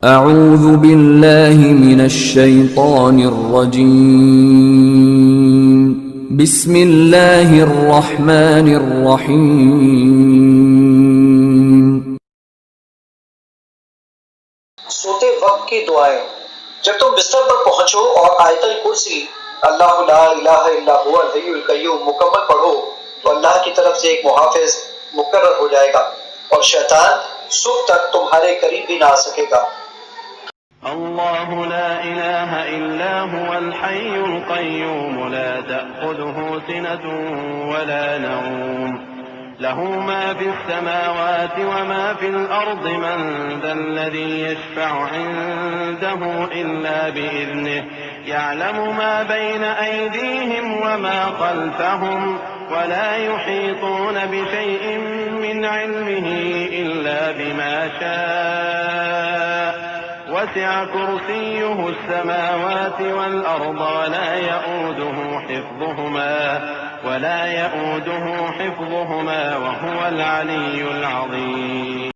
اعوذ باللہ من الشیطان الرجیم بسم اللہ الرحمن الرحیم۔ سوتے وقت کی دعائیں۔ جب تم بستر پر پہنچو اور آیت الکرسی اللہ لا الہ الا هو الحی القیوم مکمل پڑھو تو اللہ کی طرف سے ایک محافظ مقرر ہو جائے گا اور شیطان صبح تک تمہارے قریب بھی نہ آ سکے گا۔ اللہ لا الہ الا هو الحی القیوم لا تأخذه سنة ولا نوم له ما في السماوات وما في الأرض من ذا الذي يشفع عنده إلا بإذنه يعلم ما بين أيديهم وما خلفهم ولا يحيطون بشيء من علمه إلا بما شاء وسع كرسيه السماوات والأرض ولا يؤوده حفظهما وهو العلي العظيم۔